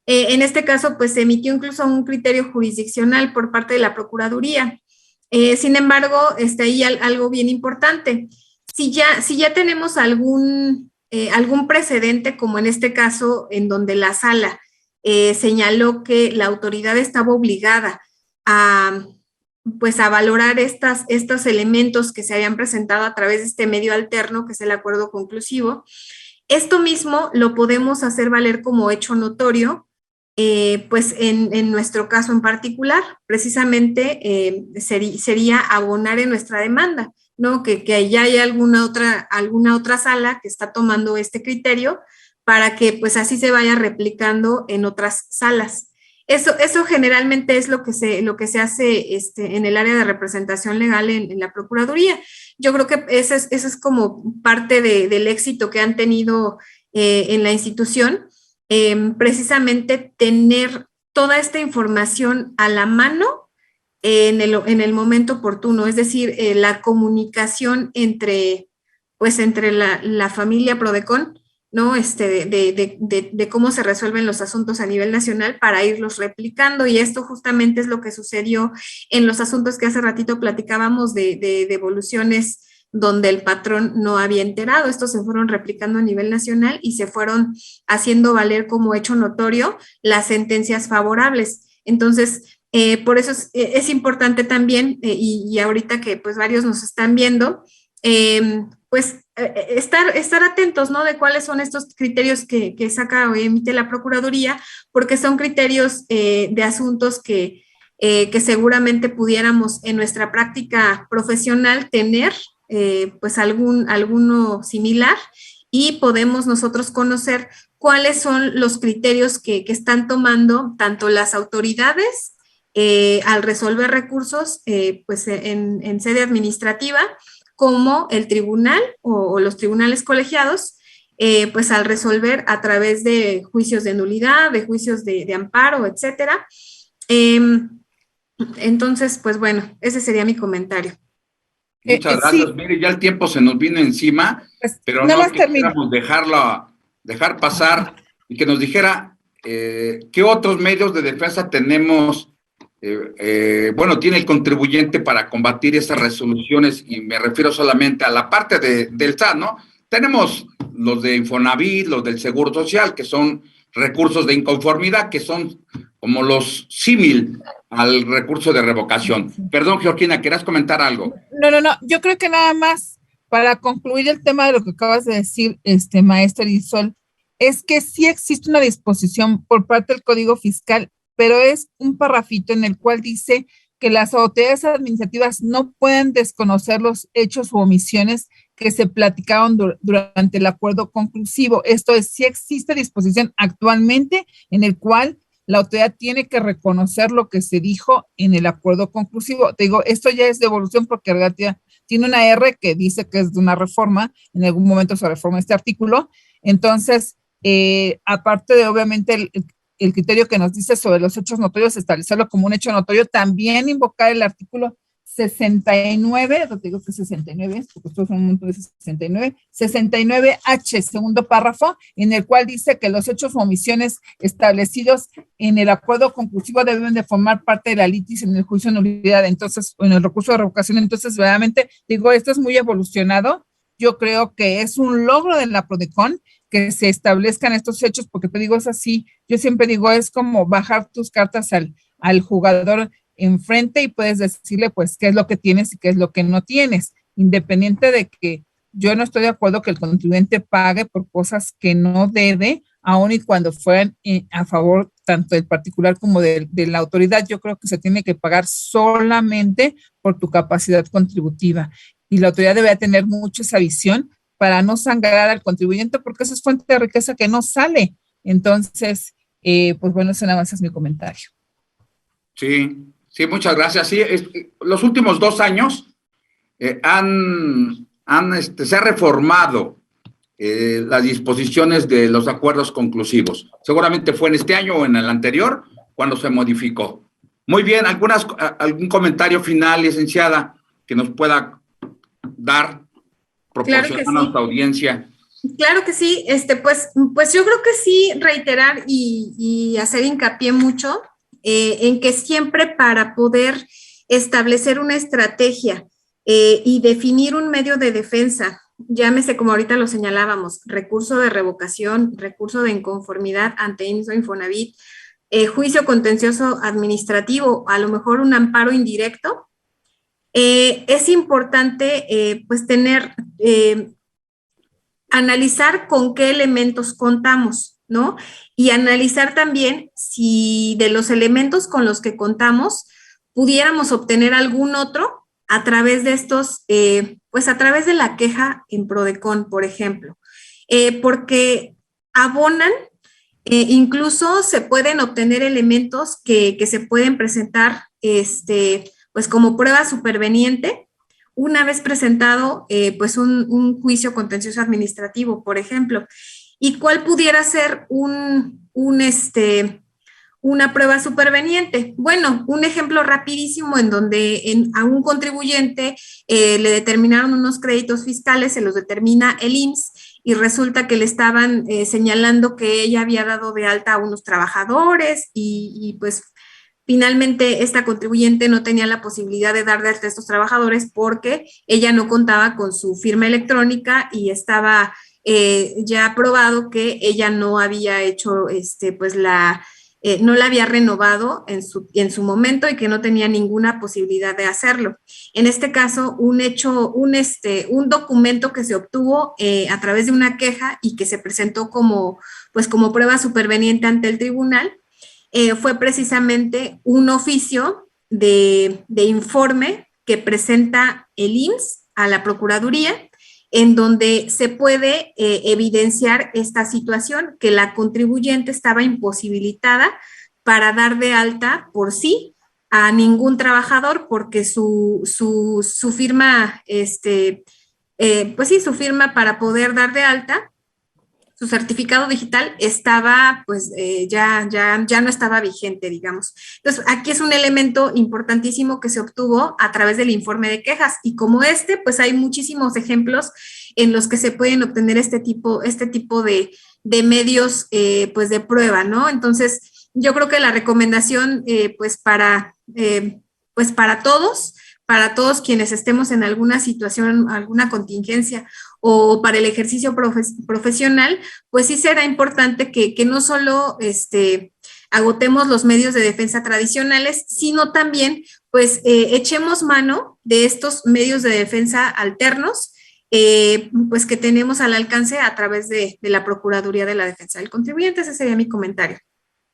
En este caso, pues se emitió incluso un criterio jurisdiccional por parte de la Procuraduría. Sin embargo, ahí algo bien importante. Si ya tenemos algún precedente, como en este caso, en donde la sala señaló que la autoridad estaba obligada a valorar estos elementos que se habían presentado a través de este medio alterno, que es el acuerdo conclusivo, esto mismo lo podemos hacer valer como hecho notorio, pues en nuestro caso en particular, precisamente sería abonar en nuestra demanda, ¿no? Que ya hay alguna otra sala que está tomando este criterio, para que pues así se vaya replicando en otras salas. Eso generalmente es lo que se hace en el área de representación legal en la Procuraduría. Yo creo que eso es como parte del éxito que han tenido en la institución, precisamente tener toda esta información a la mano en el momento oportuno, es decir, la comunicación entre la familia Prodecon, ¿no? De cómo se resuelven los asuntos a nivel nacional para irlos replicando, y esto justamente es lo que sucedió en los asuntos que hace ratito platicábamos de devoluciones donde el patrón no había enterado. Estos se fueron replicando a nivel nacional y se fueron haciendo valer como hecho notorio las sentencias favorables. Entonces, por eso es importante también, y ahorita que pues varios nos están viendo, estar atentos, ¿no? De cuáles son estos criterios que saca o emite la Procuraduría, porque son criterios de asuntos que seguramente pudiéramos en nuestra práctica profesional tener, pues alguno similar, y podemos nosotros conocer cuáles son los criterios que están tomando tanto las autoridades al resolver recursos pues en sede administrativa, como el tribunal o los tribunales colegiados, pues al resolver a través de juicios de nulidad, de juicios de amparo, etcétera. Entonces, pues bueno, ese sería mi comentario. Muchas gracias. Sí. Mire, ya el tiempo se nos vino encima, pues, pero no quisiéramos dejar pasar y que nos dijera qué otros medios de defensa tenemos. Tiene el contribuyente para combatir esas resoluciones, y me refiero solamente a la parte del SAT, ¿no? Tenemos los de Infonavit, los del Seguro Social, que son recursos de inconformidad, que son como los símil al recurso de revocación. Perdón, Georgina, ¿querías comentar algo? No, yo creo que nada más para concluir el tema de lo que acabas de decir, maestra Irisol, es que sí existe una disposición por parte del Código Fiscal, pero es un parrafito en el cual dice que las autoridades administrativas no pueden desconocer los hechos u omisiones que se platicaron durante el acuerdo conclusivo. Esto es, sí existe disposición actualmente en el cual la autoridad tiene que reconocer lo que se dijo en el acuerdo conclusivo. Te digo, esto ya es devolución porque en realidad tiene una R que dice que es de una reforma, en algún momento se reforma este artículo. Entonces, aparte de obviamente el criterio que nos dice sobre los hechos notorios, establecerlo como un hecho notorio, también invocar el artículo 69, no te digo que 69, porque estos son un montón de 69H, segundo párrafo, en el cual dice que los hechos o omisiones establecidos en el acuerdo conclusivo deben de formar parte de la litis en el juicio de nulidad, entonces, en el recurso de revocación. Entonces, realmente, digo, esto es muy evolucionado. Yo creo que es un logro de la Prodecon que se establezcan estos hechos, porque te digo, es así, yo siempre digo, es como bajar tus cartas al jugador enfrente y puedes decirle, pues, qué es lo que tienes y qué es lo que no tienes, independiente de que yo no estoy de acuerdo que el contribuyente pague por cosas que no debe, aun y cuando fueran a favor tanto del particular como de la autoridad. Yo creo que se tiene que pagar solamente por tu capacidad contributiva, y la autoridad debe tener mucho esa visión para no sangrar al contribuyente, porque eso es fuente de riqueza que no sale. Entonces, pues bueno, ese nada más es mi comentario. Sí, muchas gracias. Sí, los últimos 2 años se ha reformado las disposiciones de los acuerdos conclusivos. Seguramente fue en este año o en el anterior cuando se modificó. Muy bien, ¿algún comentario final, licenciada, que nos pueda dar, proporcionar a nuestra audiencia? Claro que sí, pues yo creo que sí, reiterar y hacer hincapié mucho en que siempre para poder establecer una estrategia y definir un medio de defensa, llámese como ahorita lo señalábamos, recurso de revocación, recurso de inconformidad ante IMSS o Infonavit, juicio contencioso administrativo, a lo mejor un amparo indirecto, es importante pues analizar con qué elementos contamos, ¿no? Y analizar también si de los elementos con los que contamos pudiéramos obtener algún otro a través de estos, pues a través de la queja en Prodecon, por ejemplo, porque abonan Incluso se pueden obtener elementos que se pueden presentar pues como prueba superveniente una vez presentado pues un juicio contencioso administrativo, por ejemplo. ¿Y cuál pudiera ser una prueba superveniente? Bueno, un ejemplo rapidísimo en donde a un contribuyente le determinaron unos créditos fiscales, se los determina el IMSS, y resulta que le estaban señalando que ella había dado de alta a unos trabajadores y pues finalmente esta contribuyente no tenía la posibilidad de dar de alta a estos trabajadores porque ella no contaba con su firma electrónica y estaba ya probado que ella no había hecho pues no la había renovado en su momento y que no tenía ninguna posibilidad de hacerlo. En este caso, un documento que se obtuvo a través de una queja y que se presentó como prueba superveniente ante el tribunal, fue precisamente un oficio de informe que presenta el IMSS a la Procuraduría, en donde se puede evidenciar esta situación, que la contribuyente estaba imposibilitada para dar de alta por sí a ningún trabajador, porque su firma, pues sí, su firma para poder dar de alta, su certificado digital estaba, pues ya no estaba vigente, digamos. Entonces, aquí es un elemento importantísimo que se obtuvo a través del informe de quejas, y como pues hay muchísimos ejemplos en los que se pueden obtener este tipo de medios, pues de prueba, ¿no? Entonces, yo creo que la recomendación, pues para todos quienes estemos en alguna situación, alguna contingencia o para el ejercicio profesional, pues sí será importante que no solo agotemos los medios de defensa tradicionales, sino también pues echemos mano de estos medios de defensa alternos, pues que tenemos al alcance a través de la Procuraduría de la Defensa del Contribuyente. Ese sería mi comentario.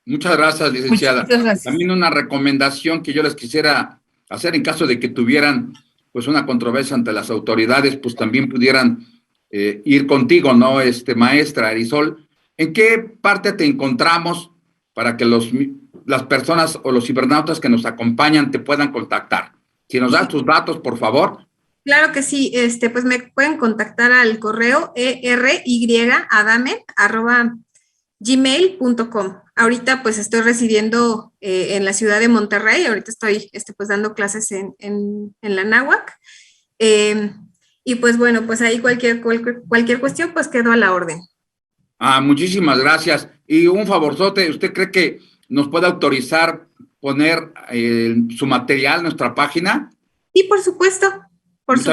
Muchas gracias, licenciada. Muchas gracias. También una recomendación que yo les quisiera hacer en caso de que tuvieran pues una controversia ante las autoridades, pues también pudieran ir contigo, ¿no, maestra Arisol? ¿En qué parte te encontramos para que las personas o los cibernautas que nos acompañan te puedan contactar? Si nos das tus datos, por favor. Claro que sí, pues me pueden contactar al correo eryadame@gmail.com. Ahorita pues estoy residiendo en la ciudad de Monterrey, ahorita estoy pues dando clases en la Anáhuac, y pues bueno, pues ahí cualquier cuestión pues quedo a la orden. Muchísimas gracias. Y un favorzote, ¿usted cree que nos puede autorizar poner su material en nuestra página? Sí, por supuesto. Sí,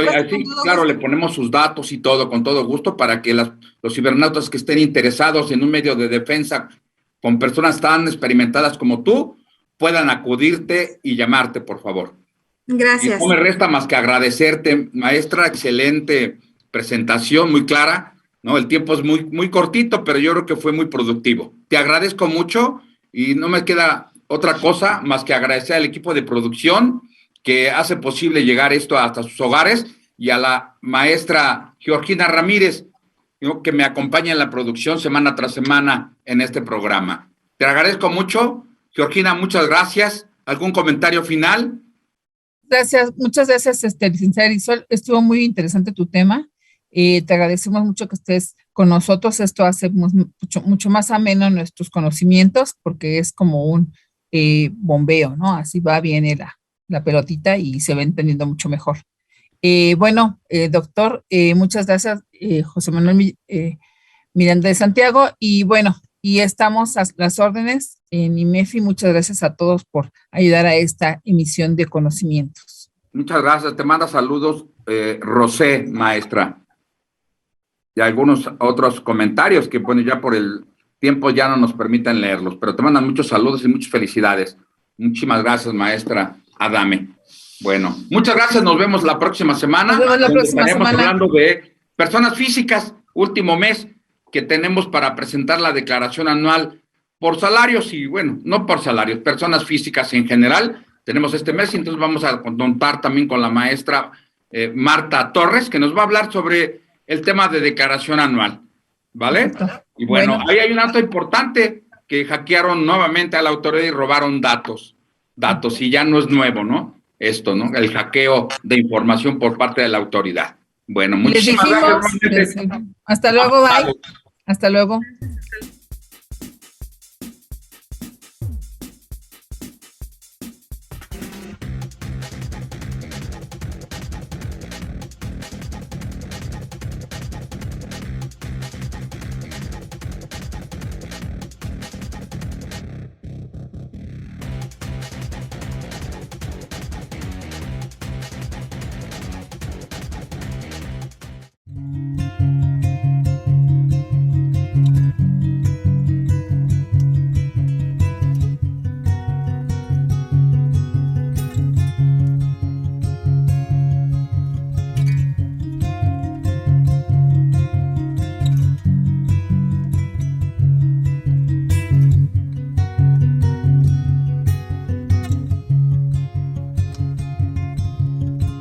claro, le ponemos sus datos y todo, con todo gusto, para que los cibernautas que estén interesados en un medio de defensa con personas tan experimentadas como tú, puedan acudirte y llamarte, por favor. Gracias. Y no me resta más que agradecerte, maestra, excelente presentación, muy clara, ¿no? El tiempo es muy, muy cortito, pero yo creo que fue muy productivo. Te agradezco mucho y no me queda otra cosa más que agradecer al equipo de producción que hace posible llegar esto hasta sus hogares, y a la maestra Georgina Ramírez, ¿no?, que me acompaña en la producción semana tras semana en este programa. Te agradezco mucho, Georgina, muchas gracias. ¿Algún comentario final? Gracias, muchas gracias, licenciada Arisol. Estuvo muy interesante tu tema. Te agradecemos mucho que estés con nosotros. Esto hace mucho más ameno nuestros conocimientos, porque es como un bombeo, ¿no? Así va, viene la pelotita y se va entendiendo mucho mejor. Doctor, muchas gracias, José Manuel Miranda de Santiago, y bueno, y estamos a las órdenes en IMEFI. Muchas gracias a todos por ayudar a esta emisión de conocimientos. Muchas gracias. Te manda saludos, Rosé, maestra. Y algunos otros comentarios que, bueno, ya por el tiempo ya no nos permiten leerlos, pero te mandan muchos saludos y muchas felicidades. Muchísimas gracias, maestra Adame. Bueno, muchas gracias. Nos vemos la próxima semana. Nos vemos la próxima estaremos semana. hablando de personas físicas, último mes que tenemos para presentar la declaración anual por salarios y, bueno, no por salarios, personas físicas en general. Tenemos este mes y entonces vamos a contar también con la maestra Marta Torres, que nos va a hablar sobre el tema de declaración anual, ¿vale? Y bueno, ahí hay un dato importante. que hackearon nuevamente a la autoridad y robaron datos, y ya no es nuevo, ¿no? Esto, ¿no? El hackeo de información por parte de la autoridad. Bueno, muchísimas gracias. Hasta luego, bye. Hasta luego.